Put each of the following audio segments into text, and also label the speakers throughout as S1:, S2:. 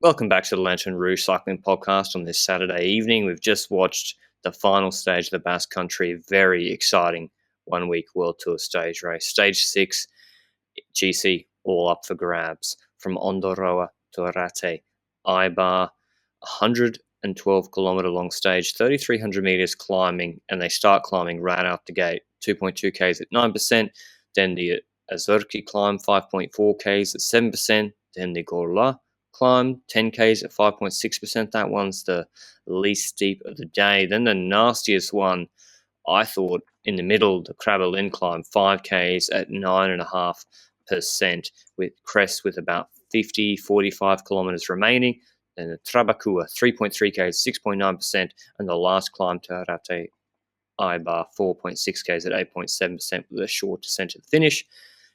S1: Welcome back to the Lanterne Rouge Cycling Podcast on this Saturday evening. We've just watched the final stage of the Basque Country, very exciting one-week World Tour stage race. Stage 6, GC, all up for grabs. From Ondoroa to Arate, Ibar, 112-kilometre long stage, 3,300 metres climbing, and they start climbing right out the gate. 2.2 Ks at 9%, then the Azurki climb, 5.4 Ks at 7%, then the Gorla climb, 10 Ks at 5.6%. That one's the least steep of the day. Then the nastiest one, I thought, in the middle, the Krabbelin climb, 5 Ks at 9.5%, with crest with about 45 kilometres remaining. Then the Trabakua, 3.3 Ks, 6.9%, and the last climb to Arate Ibar, 4.6 Ks at 8.7% with a short descent to the finish.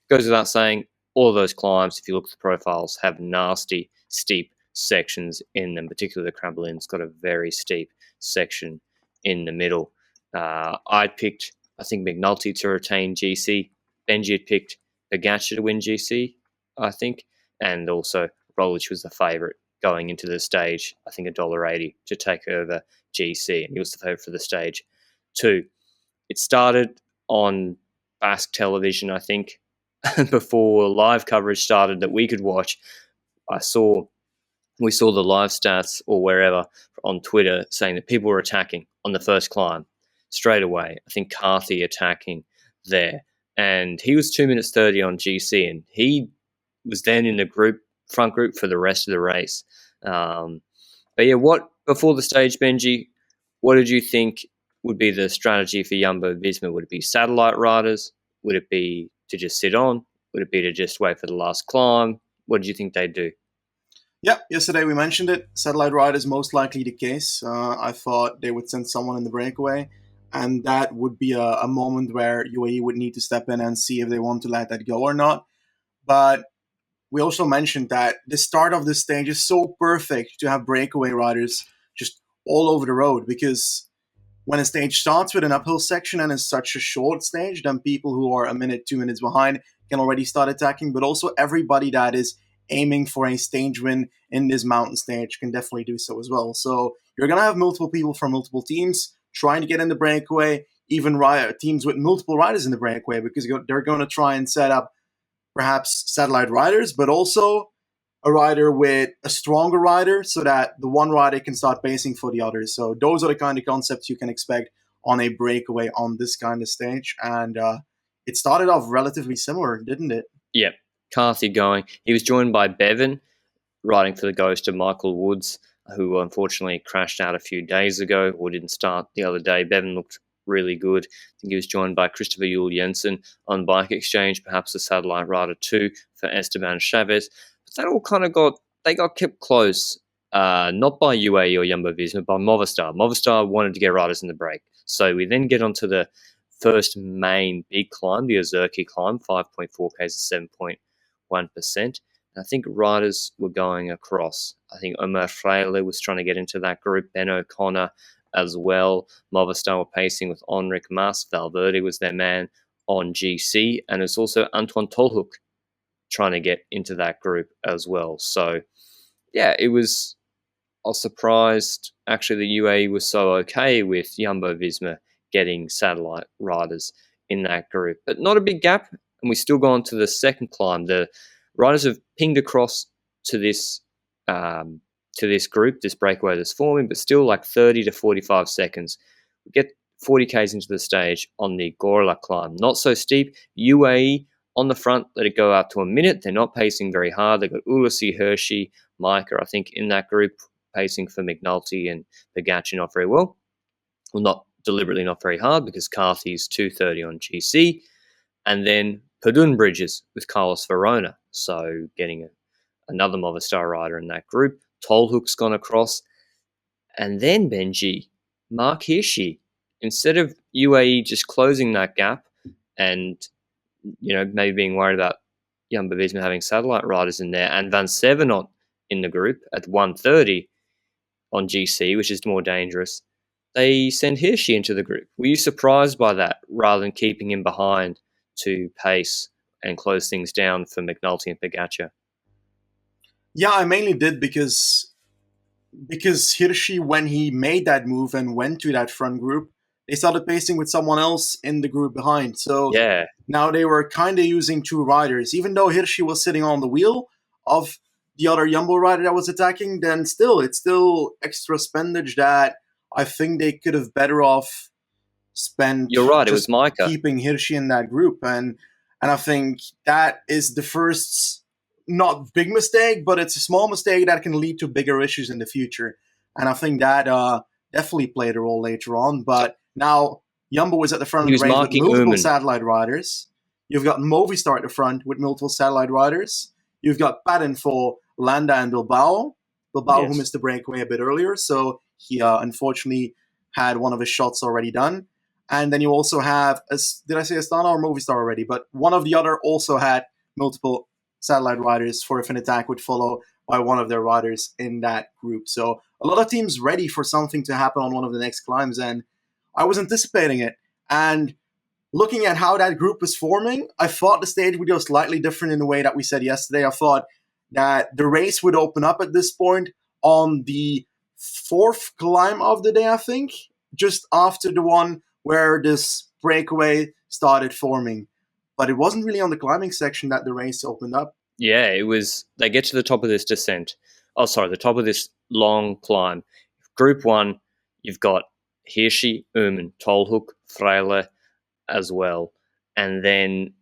S1: Goes without saying, all of those climbs, if you look at the profiles, have nasty, steep sections in them. Particularly the Krabbelin's got a very steep section in the middle. I picked, I think, McNulty to retain GC. Benji had picked Pogačar to win GC, I think. And also, Roglic was the favourite going into the stage, I think $1.80 to take over GC. And he was the favourite for the stage too. It started on Basque television, I think, before live coverage started that we could watch. We saw the live stats or wherever on Twitter saying that people were attacking on the first climb straight away. I think Carthy attacking there. And he was 2 minutes 30 on GC, and he was then in the front group for the rest of the race. But yeah, before the stage, Benji, what did you think would be the strategy for Jumbo-Visma? Would it be satellite riders? Would it be to just sit on? Would it be to just wait for the last climb? What did you think they'd do?
S2: Yeah, yesterday we mentioned it. Satellite ride is most likely the case. I thought they would send someone in the breakaway, and that would be a moment where UAE would need to step in and see if they want to let that go or not. But we also mentioned that the start of this stage is so perfect to have breakaway riders just all over the road, because when a stage starts with an uphill section and is such a short stage, then people who are a minute, 2 minutes behind can already start attacking, but also everybody that is aiming for a stage win in this mountain stage can definitely do so as well. So you're going to have multiple people from multiple teams trying to get in the breakaway, even teams with multiple riders in the breakaway, because they're going to try and set up perhaps satellite riders, but also a rider with a stronger rider so that the one rider can start pacing for the others. So those are the kind of concepts you can expect on a breakaway on this kind of stage. And it started off relatively similar, didn't it?
S1: Yeah, Carthy going. He was joined by Bevan, riding for the ghost of Michael Woods, who unfortunately crashed out a few days ago or didn't start the other day. Bevan looked really good. I think he was joined by Christopher Juhl Jensen on Bike Exchange, perhaps a satellite rider too for Esteban Chavez. But that all kind of got kept close, not by UAE or Jumbo-Visma, by Movistar. Movistar wanted to get riders in the break. So we then get onto the first main big climb, the Azurki climb, 5.4 Ks at 7.1%. I think riders were going across. I think Omar Freire was trying to get into that group, Ben O'Connor as well. Movistar were pacing with Enric Mas. Valverde was their man on GC. And it's also Antoine Tolhoek trying to get into that group as well. So, yeah, I was surprised actually the UAE was so okay with Jumbo-Visma getting satellite riders in that group. But not a big gap, and we still go on to the second climb. The riders have pinged across to this group, this breakaway that's forming, but still like 30 to 45 seconds. We get 40 Ks into the stage on the Gorla climb. Not so steep. UAE on the front, let it go out to a minute. They're not pacing very hard. They've got Ulissi, Hershey, Micah, I think, in that group, pacing for McNulty and Pogačar not very well. Well, not deliberately not very hard, because Carthy's 2:30 on GC. And then Padun Bridges with Carlos Verona. So getting another Movistar rider in that group. Tolhoek's gone across. And then Benji, Mark Hirschi. Instead of UAE just closing that gap and, maybe being worried about Jumbo-Visma having satellite riders in there, and Van Sevenot in the group at 1:30 on GC, which is more dangerous, they send Hirschi into the group. Were you surprised by that, rather than keeping him behind to pace and close things down for McNulty and Pogačar?
S2: Yeah, I mainly did because Hirschi, when he made that move and went to that front group, they started pacing with someone else in the group behind. So
S1: Yeah,
S2: now they were kind of using two riders. Even though Hirschi was sitting on the wheel of the other Jumbo rider that was attacking, then still, it's still extra spendage that I think they could have better off spent
S1: you're right. It was
S2: just
S1: Micah.
S2: keeping Hirschi in that group. And I think that is the first not big mistake, but it's a small mistake that can lead to bigger issues in the future. And I think that definitely played a role later on.
S1: So
S2: But now Jumbo is at the front
S1: he
S2: of the
S1: was
S2: race with
S1: marking
S2: multiple
S1: Uman.
S2: satellite riders. You've got Movistar at the front with multiple satellite riders. You've got Patton for Landa and Bilbao. Bilbao, who
S1: Yes.
S2: missed the breakaway a bit earlier, so he unfortunately had one of his shots already done. And then you also have, did I say Astana or Movistar already? But one of the other also had multiple satellite riders for if an attack would follow by one of their riders in that group. So a lot of teams ready for something to happen on one of the next climbs, and I was anticipating it. And looking at how that group was forming, I thought the stage would go slightly different in the way that we said yesterday. I thought that the race would open up at this point on the fourth climb of the day, I think, just after the one where this breakaway started forming. But it wasn't really on the climbing section that the race opened up.
S1: Yeah, it was. They get to the top of this descent. Oh, sorry, the top of this long climb. Group one, you've got Hirschi, Uman, Tolhoek, Freyler as well. And then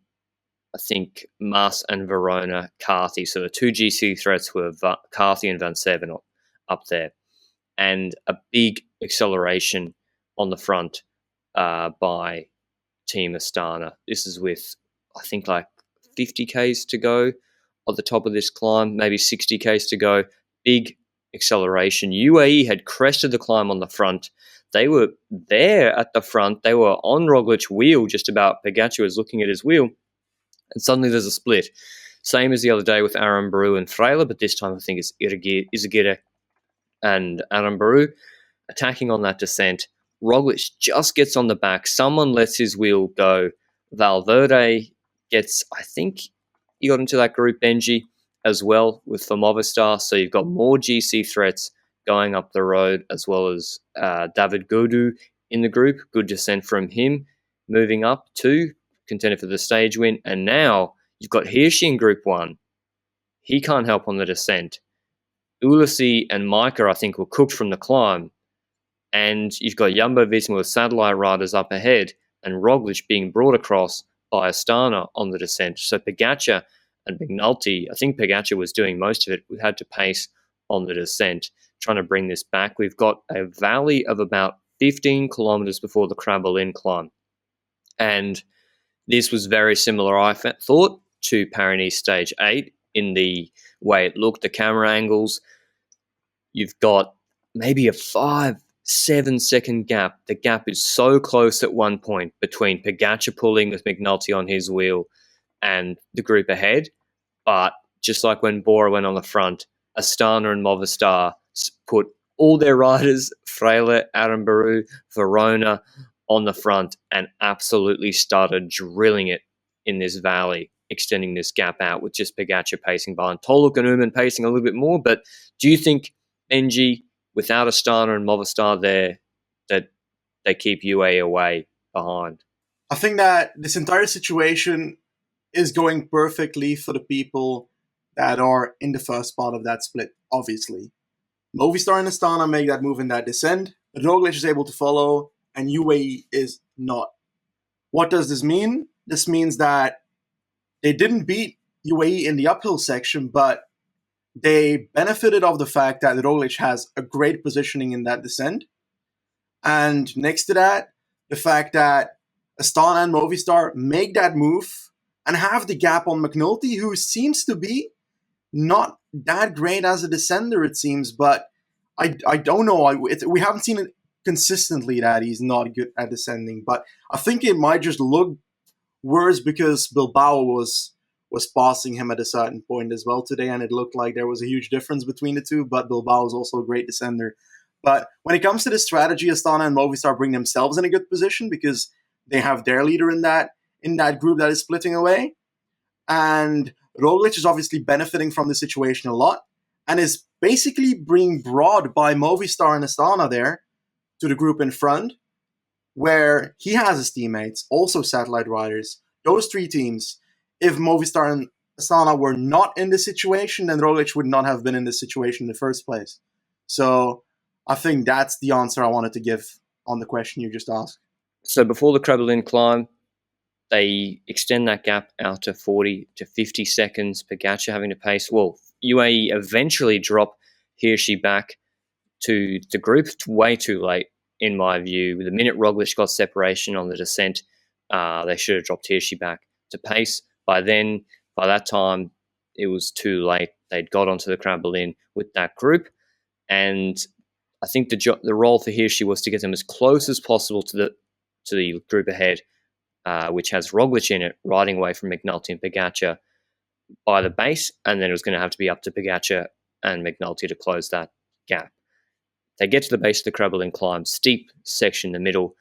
S1: I think Mas and Verona, Carthy. So the two GC threats were Carthy and Van Seven up there. And a big acceleration on the front by Team Astana. This is with, I think, like 50 Ks to go at the top of this climb, maybe 60 Ks to go. Big acceleration. UAE had crested the climb on the front. They were there at the front. They were on Roglic's wheel, just about. Pogacar was looking at his wheel, and suddenly there's a split. Same as the other day with Aaron Baru and Freyler, but this time I think it's Izagirre and Aaron Baru attacking on that descent. Roglic just gets on the back. Someone lets his wheel go. Valverde gets, I think he got into that group, Benji, as well with the Movistar. So you've got more GC threats going up the road, as well as David Gaudu in the group. Good descent from him. Moving up to contender for the stage win. And now you've got Hirschi in group one. He can't help on the descent. Ulissi and Micah, I think, were cooked from the climb. And you've got Jumbo Visma with satellite riders up ahead, and Roglic being brought across by Astana on the descent. So Pogacar and McNulty, I think Pogacar was doing most of it. We had to pace on the descent, trying to bring this back. We've got a valley of about 15 kilometers before the Krabbe climb. And this was very similar, I thought, to Paris Stage 8 in the way it looked, the camera angles. You've got maybe a 5-7 second gap. The gap is so close at one point between Pogacar pulling with McNulty on his wheel and the group ahead. But just like when Bora went on the front, Astana and Movistar put all their riders, Freyler, Aaron Baru, Verona, on the front and absolutely started drilling it in this valley, extending this gap out with just Pogacar pacing behind. Tolhoek and Uman pacing a little bit more. But do you think, Benji, without Astana and Movistar there, that they keep UA away behind?
S2: I think that this entire situation is going perfectly for the people that are in the first part of that split, obviously. Movistar and Astana make that move in that descent. Roglic is able to follow, and UAE is not. What does this mean? This means that they didn't beat UAE in the uphill section, but they benefited of the fact that Roglic has a great positioning in that descent. And next to that, the fact that Astana and Movistar make that move and have the gap on McNulty, who seems to be not that great as a descender, it seems, but I don't know. We haven't seen it consistently that he's not good at descending, but I think it might just look worse because Bilbao was passing him at a certain point as well today, and it looked like there was a huge difference between the two, but Bilbao is also a great descender. But when it comes to the strategy, Astana and Movistar bring themselves in a good position because they have their leader in that group that is splitting away. And Roglic is obviously benefiting from the situation a lot. and is basically being brought by Movistar and Astana there to the group in front, where he has his teammates, also satellite riders. Those three teams, if Movistar and Astana were not in this situation, then Roglic would not have been in this situation in the first place. So I think that's the answer I wanted to give on the question you just asked.
S1: So before the Krabbelin climb, they extend that gap out to 40 to 50 seconds. Pogacar having to pace. Well, UAE eventually drop Hirschi back to the group way too late, in my view. The minute Roglic got separation on the descent, they should have dropped Hirschi back to pace. By that time, it was too late. They'd got onto the Krabbelin with that group, and I think the role for Hirschi was to get them as close as possible to the group ahead, which has Roglic in it, riding away from McNulty and Pogacar by the base, and then it was going to have to be up to Pogacar and McNulty to close that gap. They get to the base of the Krabbelin climb, steep section in the middle.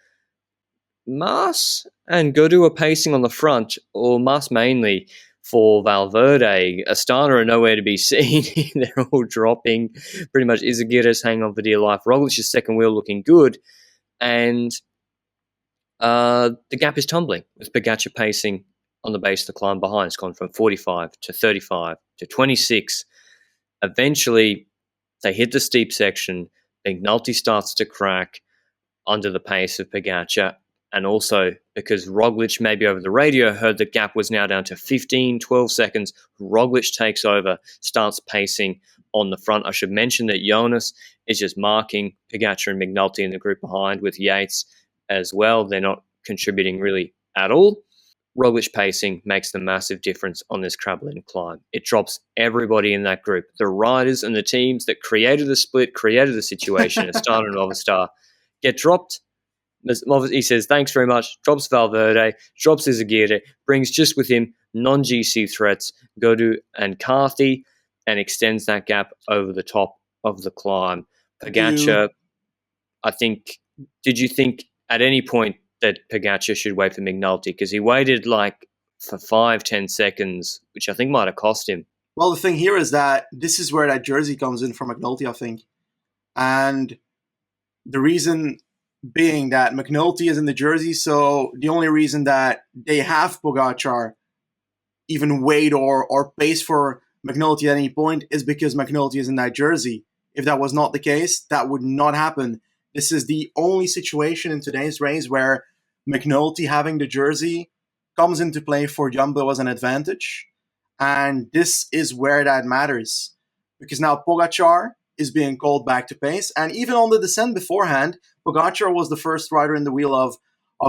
S1: Mas and Godu are pacing on the front, or Mas mainly for Valverde. Astana are nowhere to be seen. They're all dropping. Pretty much Izagirre's hanging on for dear life. Roglic's second wheel looking good. And the gap is tumbling with Pogacar pacing on the base of the climb behind. It's gone from 45 to 35 to 26. Eventually, they hit the steep section. McNulty starts to crack under the pace of Pogacar. And also because Roglic, maybe over the radio, heard the gap was now down to 15, 12 seconds. Roglic takes over, starts pacing on the front. I should mention that Jonas is just marking Pogacar and McNulty in the group behind with Yates as well. They're not contributing really at all. Roglic pacing makes the massive difference on this Krabbelin climb. It drops everybody in that group. The riders and the teams that created the split, created the situation, Astana and Movistar, get dropped. He says, thanks very much, drops Valverde, drops Izagirre, brings just with him non-GC threats, Godu and Carthy, and extends that gap over the top of the climb. Pogacar, I think, did you think at any point that Pogacar should wait for McNulty? Because he waited for 5-10 seconds, which I think might have cost him.
S2: Well, the thing here is that this is where that jersey comes in for McNulty, I think. And the reason being that McNulty is in the jersey, so the only reason that they have Pogacar even wait or pace for McNulty at any point is because McNulty is in that jersey. If that was not the case, that would not happen. This is the only situation in today's race where McNulty having the jersey comes into play for Jumbo as an advantage. And this is where that matters. Because now Pogacar is being called back to pace. And even on the descent beforehand, Pogacar was the first rider in the wheel of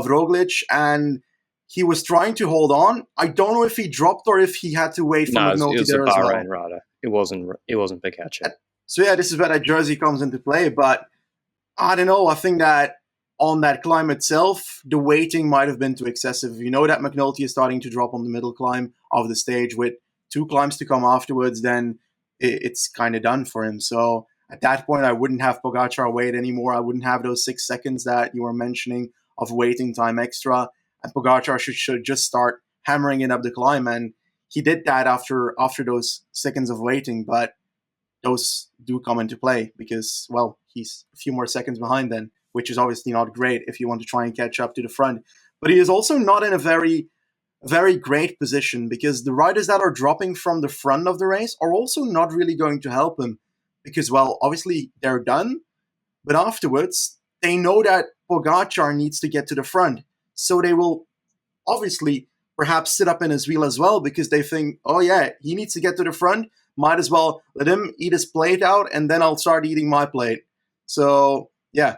S2: Roglic, and he was trying to hold on. I don't know if he dropped or if he had to wait for McNulty there as well.
S1: It was a Bahrain rider. It wasn't Pogacar.
S2: So yeah, this is where that jersey comes into play. But I don't know. I think that on that climb itself, the waiting might have been too excessive. You know that McNulty is starting to drop on the middle climb of the stage with 2 climbs to come afterwards, then it's kind of done for him. So at that point, I wouldn't have Pogacar wait anymore. I wouldn't have those 6 seconds that you were mentioning of waiting time extra. And Pogacar should just start hammering it up the climb. And he did that after those seconds of waiting. But those do come into play because, well, he's a few more seconds behind then, which is obviously not great if you want to try and catch up to the front. But he is also not in a very, very great position because the riders that are dropping from the front of the race are also not really going to help him because, well, obviously they're done, but afterwards they know that Pogacar needs to get to the front. So they will obviously perhaps sit up in his wheel as well because they think, oh yeah, he needs to get to the front. Might as well let him eat his plate out and then I'll start eating my plate. So yeah,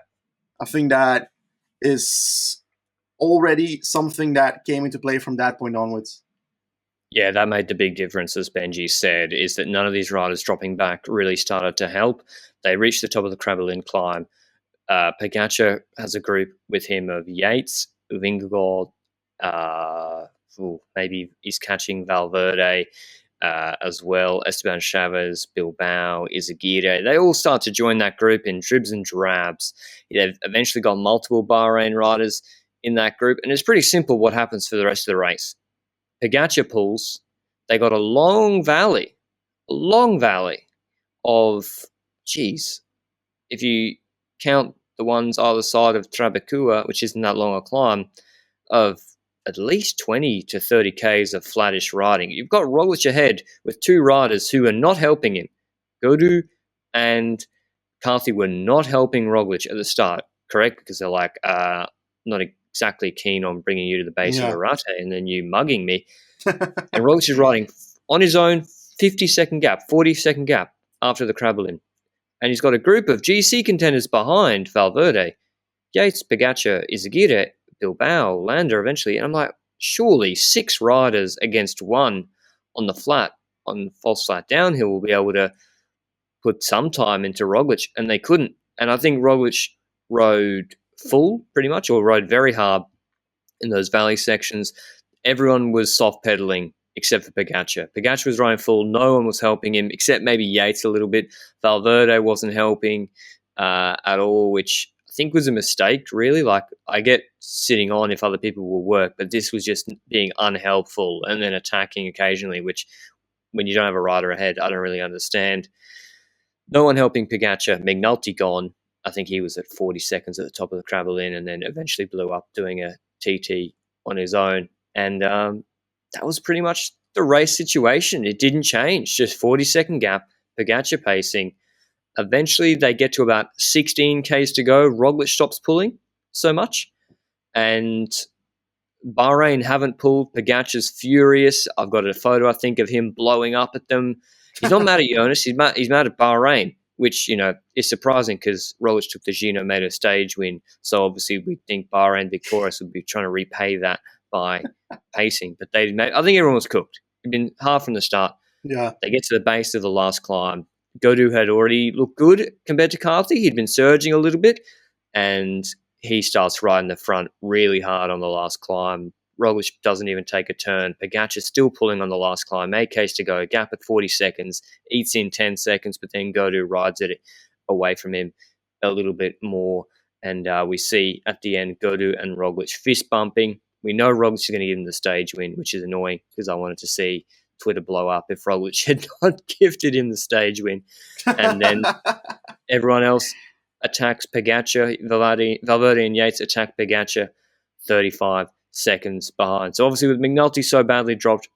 S2: I think that is already something that came into play from that point onwards.
S1: Yeah, that made the big difference, as Benji said, is that none of these riders dropping back really started to help. They reached the top of the Krabbelin climb. Pogacar has a group with him of Yates, Vingegaard, maybe he's catching Valverde as well, Esteban Chavez, Bilbao, Izagirre. They all start to join that group in dribs and drabs. They've eventually got multiple Bahrain riders in that group, and it's pretty simple what happens for the rest of the race. Pogacar pulls. They got a long valley of, geez, if you count the ones either side of Trabakua, which isn't that long a climb, of at least 20 to 30 Ks of flattish riding. You've got Roglic ahead with two riders who are not helping him. Godu and Carthy were not helping Roglic at the start, correct? Because they're like, not exactly keen on bringing you to the base of Arate and then you mugging me. And Roglic is riding on his own 50-second gap, 40-second gap after the Krabbelin. And he's got a group of GC contenders behind Valverde. Yates, Pogačar, Izagirre, Bilbao, Landa eventually. And I'm like, surely 6 riders against 1 on the flat, on false flat downhill will be able to put some time into Roglic, and they couldn't. And I think Roglic rode full pretty much, or rode very hard in those valley sections. Everyone was soft pedaling except for Pogačar. Pogačar was riding full. No one was helping him except maybe Yates a little bit. Valverde wasn't helping at all, which I think was a mistake, really. Like, I get sitting on if other people will work, but this was just being unhelpful and then attacking occasionally, which when you don't have a rider ahead, I don't really understand. No one helping Pogačar. McNulty gone. I think he was at 40 seconds at the top of the Krabbelin and then eventually blew up doing a TT on his own. And that was pretty much the race situation. It didn't change. Just 40-second gap, Pogačar pacing. Eventually, they get to about 16 Ks to go. Roglic stops pulling so much. And Bahrain haven't pulled. Pogačar's furious. I've got a photo, I think, of him blowing up at them. He's not mad at Jonas. He's mad at Bahrain, which, is surprising because Roglic took the Gino Mato stage win. So obviously we think Bahrain victorious would be trying to repay that by pacing. But I think everyone was cooked. It'd been hard from the start.
S2: Yeah.
S1: They get to the base of the last climb. Godu had already looked good compared to Carthy. He'd been surging a little bit, and he starts riding the front really hard on the last climb. Roglic doesn't even take a turn. Pogačar still pulling on the last climb. 8 Ks to go. Gap at 40 seconds. Eats in 10 seconds, but then Godu rides it away from him a little bit more. And we see at the end Godu and Roglic fist bumping. We know Roglic is going to give him the stage win, which is annoying because I wanted to see Twitter blow up if Roglic had not gifted him the stage win. And then everyone else attacks Pogačar. Valverde and Yates attack Pogačar 35 seconds behind. So obviously with McNulty so badly dropped,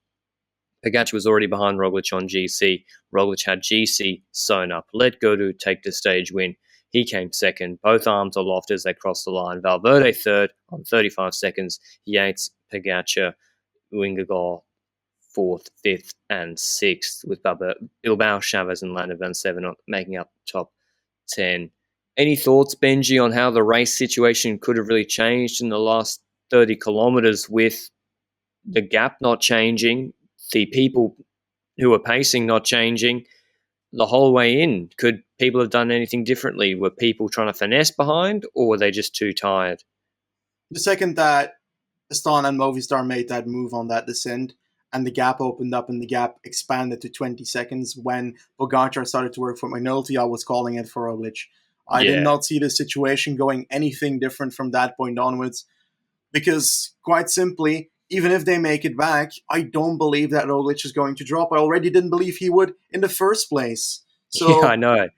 S1: Pogačar was already behind Roglic on GC. Roglic had GC sewn up. Let Godu take the stage win. He came second. Both arms aloft as they crossed the line. Valverde third on 35 seconds. Yates, Pogačar, Vingegaard fourth, fifth, and sixth, with Bilbao, Chavez, and Landa Van Seven making up the top 10. Any thoughts, Benji, on how the race situation could have really changed in the last 30 kilometers with the gap not changing, the people who are pacing not changing the whole way in? Could people have done anything differently? Were people trying to finesse behind, or were they just too tired?
S2: The second that Astana and Movistar made that move on that descent, and the gap opened up and the gap expanded to 20 seconds when Pogačar started to work for McNulty, I was calling it for Roglic. I did not see the situation going anything different from that point onwards, because quite simply, even if they make it back, I don't believe that Roglic is going to drop. I already didn't believe he would in the first place. So
S1: yeah, I know.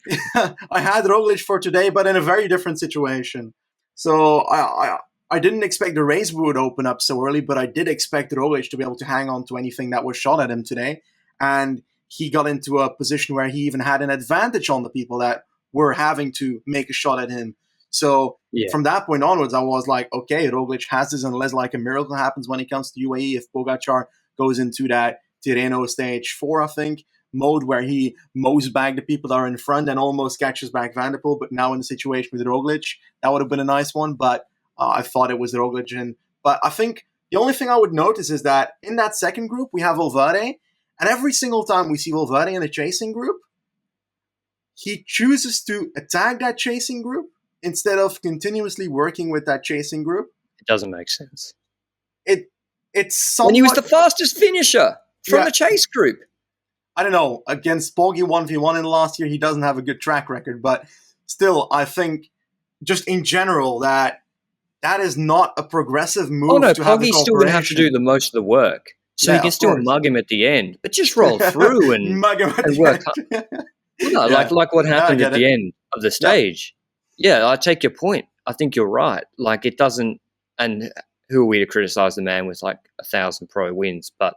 S2: I had Roglic for today, but in a very different situation. So I didn't expect the race would open up so early, but I did expect Roglic to be able to hang on to anything that was shot at him today. And he got into a position where he even had an advantage on the people that were having to make a shot at him. So from that point onwards, I was like, okay, Roglic has this unless like a miracle happens when it comes to UAE. If Pogačar goes into that Tirreno stage 4, I think, mode where he mows back the people that are in front and almost catches back Van der Poel. But now in the situation with Roglic, that would have been a nice one. But I thought it was Roglic. But I think the only thing I would notice is that in that second group, we have Valverde. And every single time we see Valverde in a chasing group, he chooses to attack that chasing group instead of continuously working with that chasing group.
S1: It doesn't make sense.
S2: It's somewhat...
S1: And he was the fastest finisher from the chase group.
S2: I don't know. Against Poggi 1v1 in the last year, he doesn't have a good track record. But still, I think just in general that is not a progressive move.
S1: Oh, no,
S2: to have
S1: Poggi still would have to do the most of the work. So you can still mug him at the end, but just roll through and
S2: mug him at
S1: and
S2: the
S1: work.
S2: end.
S1: Well, no,
S2: Yeah,
S1: like what
S2: no, I
S1: happened at
S2: get it.
S1: the end of the
S2: Yep.
S1: stage. Yeah, I take your point. I think you're right. Like it doesn't, and who are we to criticize the man with like 1,000 pro wins? But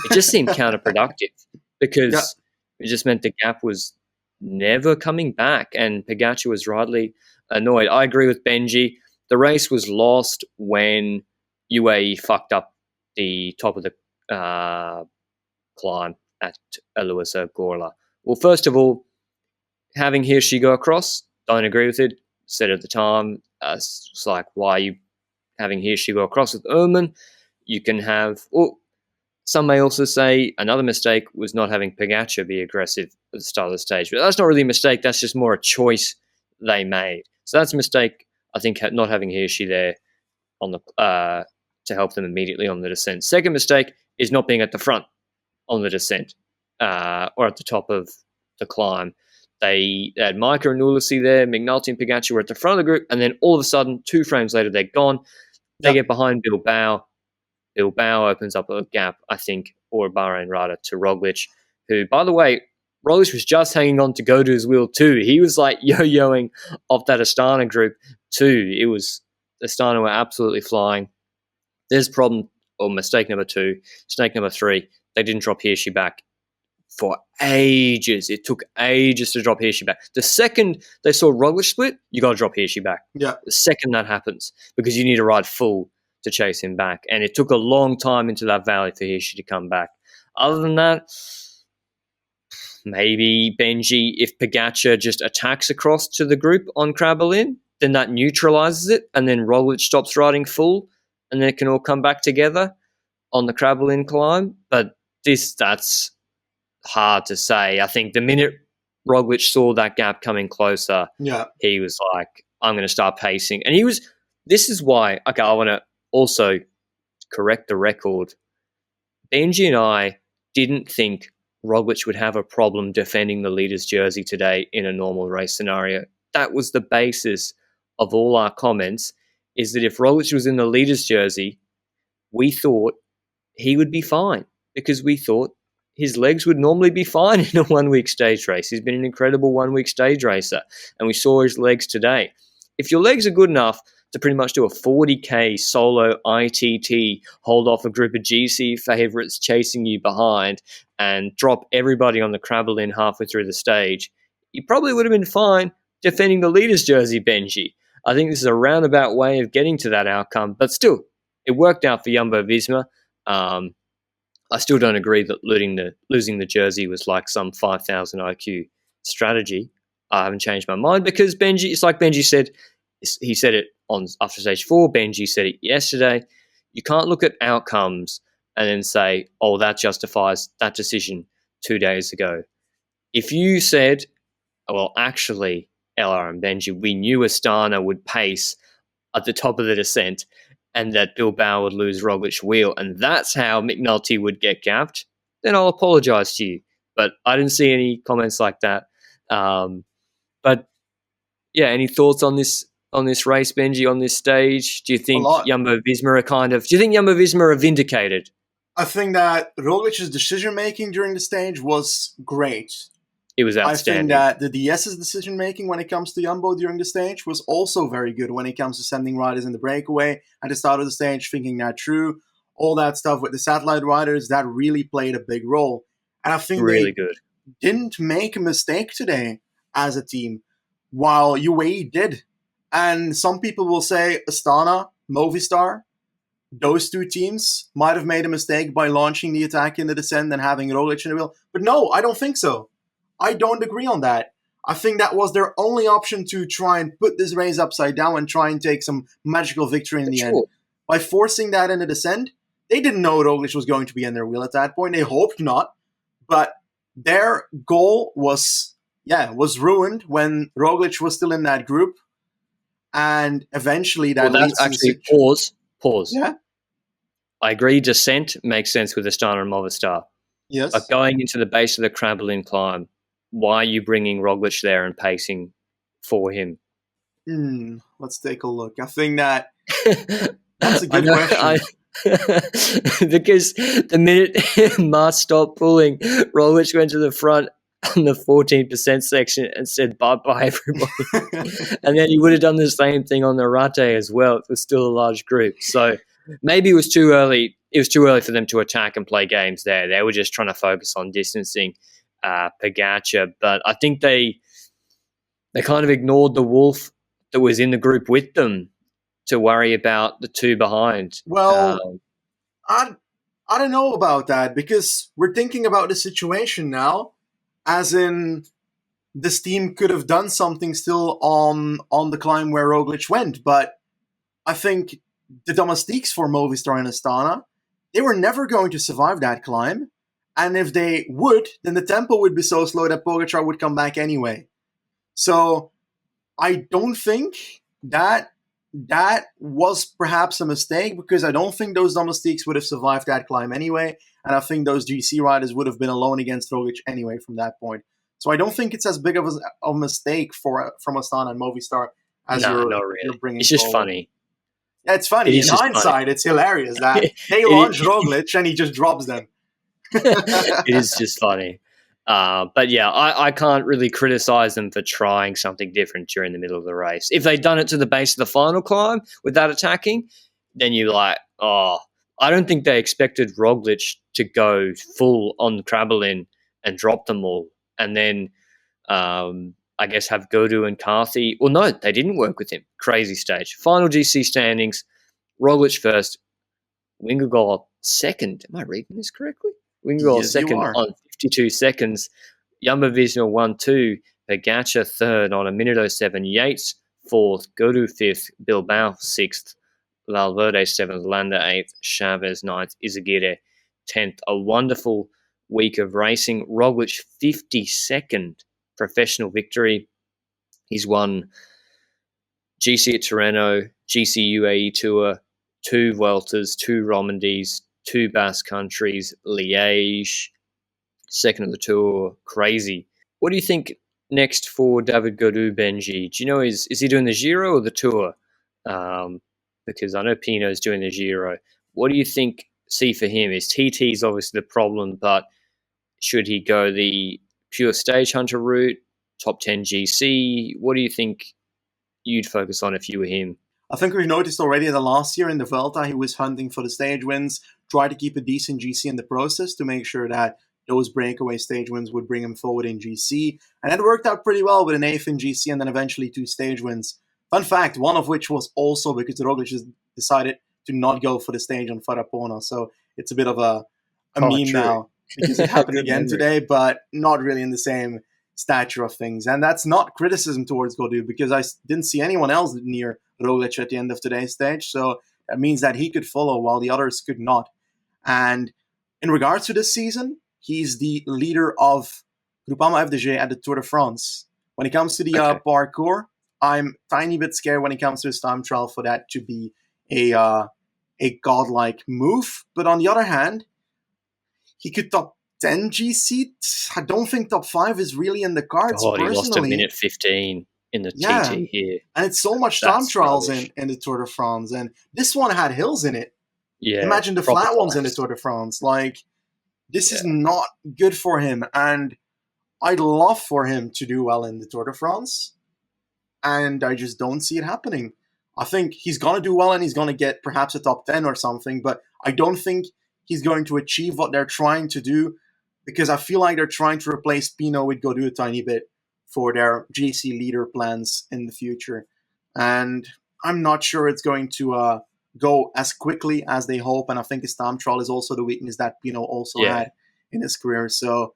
S1: it just seemed counterproductive
S2: Yeah,
S1: because it just meant the gap was never coming back, and Pogacar was rightly annoyed. I agree with Benji. The race was lost when UAE fucked up the top of the climb at Aluisa Gorla. Well, first of all, having Hirschi go across, don't agree with it. Said at the time, it's like, why are you having Hirschi go across with Ullman? You can have, well, some may also say another mistake was not having Pogacar be aggressive at the start of the stage. But that's not really a mistake. That's just more a choice they made. So that's a mistake, I think, not having Hirschi there on the to help them immediately on the descent. Second mistake is not being at the front on the descent or at the top of the climb. They had Micah and Ulissi there, McNulty and Pogacar were at the front of the group, and then all of a sudden, 2 frames later, they're gone. They
S2: yeah,
S1: get behind Bilbao. Bilbao opens up a gap, I think, or a Bahrain rider to Roglic, who, by the way, Roglic was just hanging on to go to his wheel too. He was like yo-yoing off that Astana group too. It was Astana were absolutely flying. There's problem, or mistake number 2. Mistake number 3, they didn't drop Hirschi back for ages. It took ages to drop Hirschi back. The second they saw Roglic split, you got to drop Hirschi back.
S2: yeah.
S1: The second that happens, because you need to ride full to chase him back. And it took a long time into that valley for Hirschi to come back. Other than that, maybe Benji, if Pogacar just attacks across to the group on Krabbelin, then that neutralizes it, and then Roglic stops riding full, and then it can all come back together on the Krabbelin climb. But that's hard to say. I think the minute Roglic saw that gap coming closer,
S2: Yeah.
S1: he was like, I'm going to start pacing. And this is why, okay, I want to also correct the record. Benji and I didn't think Roglic would have a problem defending the leader's jersey today in a normal race scenario. That was the basis of all our comments, is that if Roglic was in the leader's jersey, we thought he would be fine, because we thought his legs would normally be fine in a 1-week stage race. He's been an incredible 1-week stage racer, and we saw his legs today. If your legs are good enough to pretty much do a 40k solo ITT, hold off a group of GC favourites chasing you behind, and drop everybody on the Krabbelin halfway through the stage, you probably would have been fine defending the leader's jersey, Benji. I think this is a roundabout way of getting to that outcome, but still, it worked out for Jumbo-Visma. I still don't agree that losing the jersey was like some 5,000 IQ strategy. I haven't changed my mind, because Benji, it's like Benji said, he said it on after stage 4, Benji said it yesterday, you can't look at outcomes and then say, oh, that justifies that decision 2 days ago. If you said, well, actually, LR and Benji, we knew Astana would pace at the top of the descent, and that Bilbao would lose Roglic wheel, and that's how McNulty would get gapped, then I'll apologise to you. But I didn't see any comments like that. But yeah, any thoughts on this race, Benji, on this stage? Do you
S2: A
S1: think
S2: lot.
S1: Jumbo-Visma are vindicated?
S2: I think that Roglic's decision making during the stage was great.
S1: It was
S2: I think
S1: outstanding.
S2: that the DS's decision making when it comes to Jumbo during the stage was also very good when it comes to sending riders in the breakaway at the start of the stage, thinking that through, all that stuff with the satellite riders, that really played a big role. And I think
S1: Really
S2: they
S1: good.
S2: didn't make a mistake today as a team, while UAE did. And some people will say Astana, Movistar, those two teams might have made a mistake by launching the attack in the descent and having Roglic in the wheel. But no, I don't think so. I don't agree on that. I think that was their only option to try and put this race upside down and try and take some magical victory in the end. By forcing that in the descent, they didn't know Roglic was going to be in their wheel at that point. They hoped not. But their goal was ruined when Roglic was still in that group. And eventually that leads to
S1: actually, pause.
S2: Yeah.
S1: I agree, descent makes sense with Astana and Movistar.
S2: Yes.
S1: But going into the base of the Krabbelin climb, why are you bringing Roglic there and pacing for him?
S2: Let's take a look. I think that's a good question.
S1: Because the minute Mars stopped pulling, Roglic went to the front on the 14% section and said bye-bye, everybody. And then he would have done the same thing on the Rate as well. It was still a large group. So maybe it was too early. It was too early for them to attack and play games there. They were just trying to focus on distancing Pogačar. But I think they kind of ignored the wolf that was in the group with them to worry about the two behind.
S2: Well, I don't know about that, because we're thinking about the situation now, as in this team could have done something still on the climb where Roglic went, but I think the domestiques for Movistar and Astana, they were never going to survive that climb, and if they would, then the tempo would be so slow that Pogačar would come back anyway. So I don't think that was perhaps a mistake, because I don't think those domestiques would have survived that climb anyway, and I think those GC riders would have been alone against Roglic anyway from that point. So I don't think it's as big of a mistake from Astana and Movistar as
S1: not really.
S2: You're bringing.
S1: It's just
S2: forward.
S1: Funny.
S2: Yeah, it's funny. In hindsight, it's hilarious that they launch Roglic and he just drops them.
S1: It is just funny. But yeah, I can't really criticize them for trying something different during the middle of the race. If they'd done it to the base of the final climb without attacking, then you're like, oh, I don't think they expected Roglic to go full on Krabbelin and drop them all. And then I guess have Godu and Carthy. Well, no, they didn't work with him. Crazy stage. Final GC standings, Roglic first, Wingegaard second. Am I reading this correctly? Wingegaard second on 52 seconds. Jumbo-Visma 1-2. Pogačar third on 1:07. Yates fourth. Godu fifth. Bilbao sixth. Valverde seventh. Landa eighth. Chavez ninth. Izagirre 10th. A wonderful week of racing. Roglic 52nd professional victory. He's won GC at Tirreno, GC UAE Tour, 2 Vueltas, 2 Romandys, 2 Basque Countries, Liège, second of the Tour. Crazy. What do you think next for David Gaudu, Benji? Do you know, is he doing the Giro or the Tour? Because I know Pino's doing the Giro. What do you see for him? Is TT's obviously the problem, but should he go the pure stage hunter route, top 10 GC? What do you think you'd focus on if you were him?
S2: I think we've noticed already that last year in the Vuelta, he was hunting for the stage wins, tried to keep a decent GC in the process to make sure that those breakaway stage wins would bring him forward in GC. And it worked out pretty well with an 8th in GC and then eventually 2 stage wins. Fun fact, one of which was also because Roglic just decided to not go for the stage on Farapona. So it's a bit of a meme
S1: true.
S2: Now, because it happened again today, but not really in the same stature of things. And that's not criticism towards Gaudu, because I didn't see anyone else near Roglic at the end of today's stage. So that means that he could follow while the others could not. And in regards to this season, he's the leader of Groupama FDJ at the Tour de France. When it comes to the parkour, I'm tiny bit scared when it comes to his time trial for that to be a godlike move. But on the other hand, he could top 10 GC. I don't think top 5 is really in the cards.
S1: God,
S2: personally.
S1: He lost a minute 15 in the TT here.
S2: And it's so much time trials in the Tour de France. And this one had hills in it.
S1: Yeah.
S2: Imagine the flat ones in the Tour de France. Like, this is not good for him. And I'd love for him to do well in the Tour de France. And I just don't see it happening. I think he's going to do well and he's going to get perhaps a top 10 or something. But I don't think he's going to achieve what they're trying to do, because I feel like they're trying to replace Pinot with Gaudu a tiny bit for their GC leader plans in the future. And I'm not sure it's going to go as quickly as they hope. And I think his time trial is also the weakness that Pinot also had in his career. So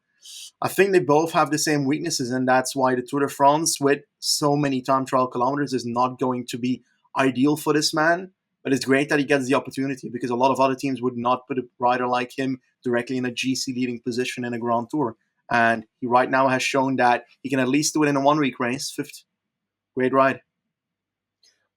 S2: I think they both have the same weaknesses, and that's why the Tour de France with so many time trial kilometers is not going to be ideal for this man. But it's great that he gets the opportunity, because a lot of other teams would not put a rider like him directly in a GC leading position in a Grand Tour. And he right now has shown that he can at least do it in a 1-week race. 5th. Great ride.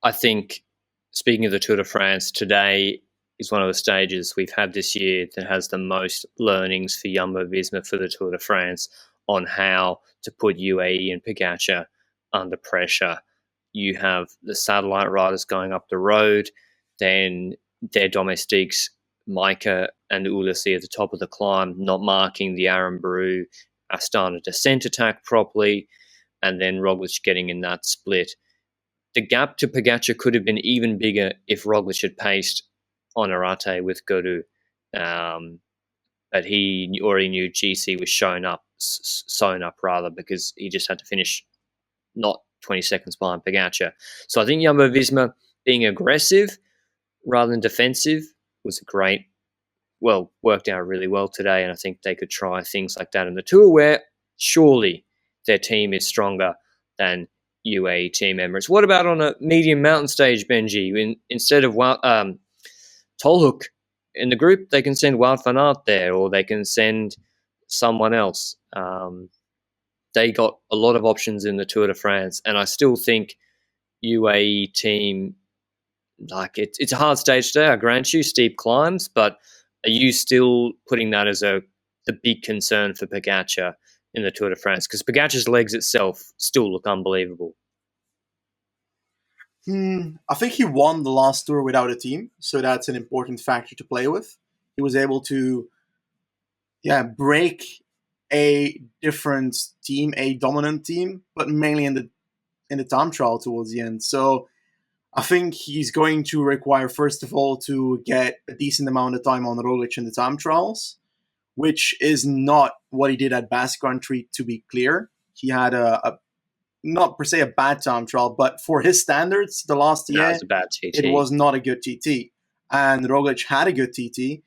S1: I think, speaking of the Tour de France, today is one of the stages we've had this year that has the most learnings for Jumbo-Visma for the Tour de France on how to put UAE and Pogačar under pressure. You have the satellite riders going up the road, then their domestiques, Micah and Ulissi at the top of the climb, not marking the Arambaru Astana descent attack properly, and then Roglic getting in that split. The gap to Pogacar could have been even bigger if Roglic had paced on Arate with Guru. But he already knew GC was sewn up rather, because he just had to finish not 20 seconds behind Pogacar. So I think Jumbo-Visma being aggressive rather than defensive was worked out really well today, and I think they could try things like that in the Tour, where surely their team is stronger than UAE Team Emirates. What about on a medium mountain stage, Benji? Instead of Tolhoek in the group, they can send Wout van Aert there, or they can send someone else. They got a lot of options in the Tour de France, and I still think UAE team, like it's a hard stage today, I grant you, steep climbs, but are you still putting that as the big concern for Pogacar in the Tour de France? Because Pogacar's legs itself still look unbelievable.
S2: I think he won the last Tour without a team, so that's an important factor to play with. He was able to, break a different team, a dominant team, but mainly in the time trial towards the end. So I think he's going to require, first of all, to get a decent amount of time on Roglic in the time trials, which is not what he did at Basque Country, to be clear. He had a not per se a bad time trial, but for his standards, the last year,
S1: it was a bad TT.
S2: It was not a good TT. And Roglic had a good TT,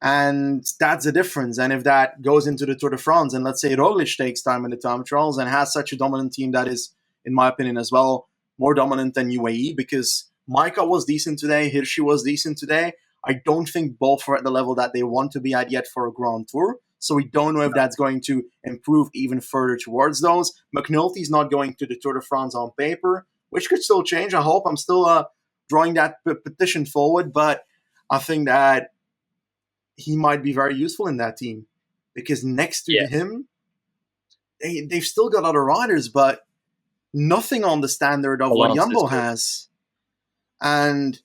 S2: and that's the difference. And if that goes into the Tour de France, and let's say Roglic takes time in the time trials and has such a dominant team that is, in my opinion as well, more dominant than UAE, because Maika was decent today, Hirschi was decent today. I don't think both are at the level that they want to be at yet for a Grand Tour. So we don't know if that's going to improve even further towards those. McNulty's not going to the Tour de France on paper, which could still change. I hope. I'm still drawing that petition forward, but I think that he might be very useful in that team, because next to him, they've still got other riders, but nothing on the standard of what Jumbo has. And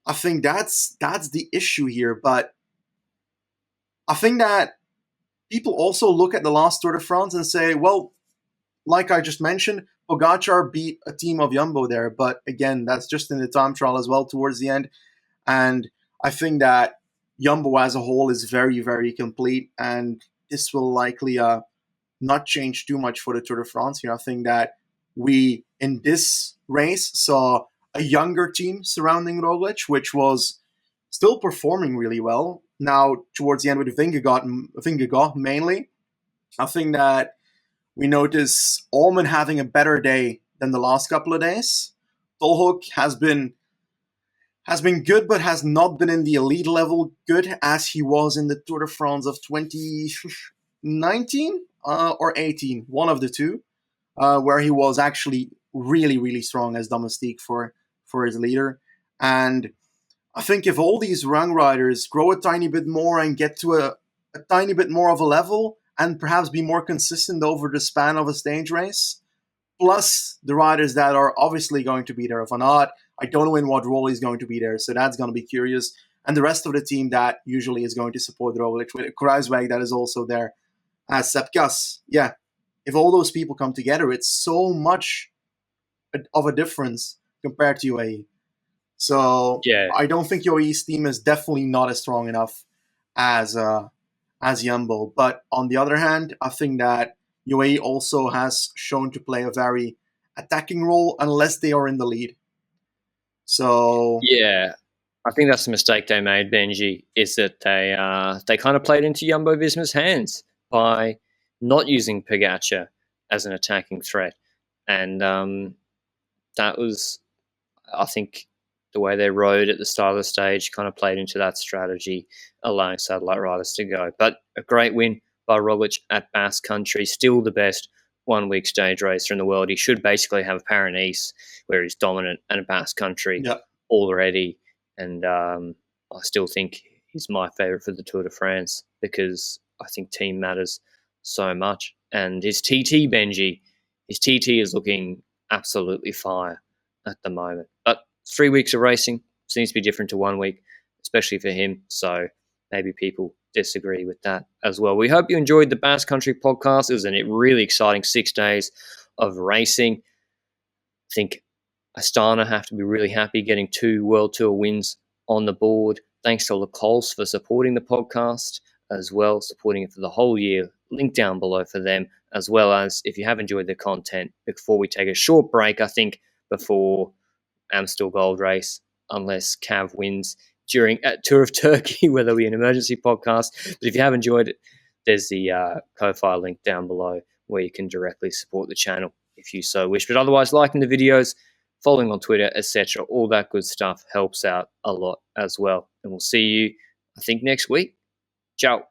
S2: I think that's the issue here. But I think that people also look at the last Tour de France and say, well, like I just mentioned, Pogacar beat a team of Jumbo there. But again, that's just in the time trial as well towards the end. And I think that Jumbo as a whole is very, very complete. And this will likely not change too much for the Tour de France here. I think that we, in this race, saw a younger team surrounding Roglic, which was still performing really well. Now, towards the end with Vingegaard mainly, I think that we notice Allman having a better day than the last couple of days. Tolhoek has been good, but has not been in the elite level good as he was in the Tour de France of 2019 or 18, one of the two, where he was actually really, really strong as domestique for his leader. And I think if all these young riders grow a tiny bit more and get to a tiny bit more of a level and perhaps be more consistent over the span of a stage race, plus the riders that are obviously going to be there. Van Aert, I don't know in what role he's going to be there, so that's going to be curious. And the rest of the team that usually is going to support Roglic, with Kruijswijk that is also there, as Sepp Kuss. Yeah, if all those people come together, it's so much of a difference compared to UAE. So I don't think UAE's team is definitely not as strong enough as Jumbo. But on the other hand, I think that UAE also has shown to play a very attacking role unless they are in the lead. So
S1: I think that's the mistake they made, Benji, is that they kind of played into Jumbo-Visma's hands by not using Pogacar as an attacking threat. And that was, I think, the way they rode at the start of the stage kind of played into that strategy, allowing satellite riders to go. But a great win by Roglic at Basque Country, still the best one-week stage racer in the world. He should basically have Paris-Nice, where he's dominant, and a Basque Country already. And I still think he's my favourite for the Tour de France, because I think team matters so much. And his TT, Benji, his TT is looking absolutely fire at the moment. But 3 weeks of racing seems to be different to 1 week, especially for him. So maybe people disagree with that as well. We hope you enjoyed the Basque Country podcast. It was a really exciting 6 days of racing. I think Astana have to be really happy getting 2 World Tour wins on the board. Thanks to Lacoste for supporting the podcast as well, supporting it for the whole year. Link down below for them, as well as if you have enjoyed the content. Before we take a short break, I think before Amstel Gold Race, unless Cav wins during Tour of Turkey, where there'll be an emergency podcast. But if you have enjoyed it, there's the Ko-Fi link down below where you can directly support the channel if you so wish. But otherwise, liking the videos, following on Twitter, etc., all that good stuff helps out a lot as well. And we'll see you, I think, next week. Ciao.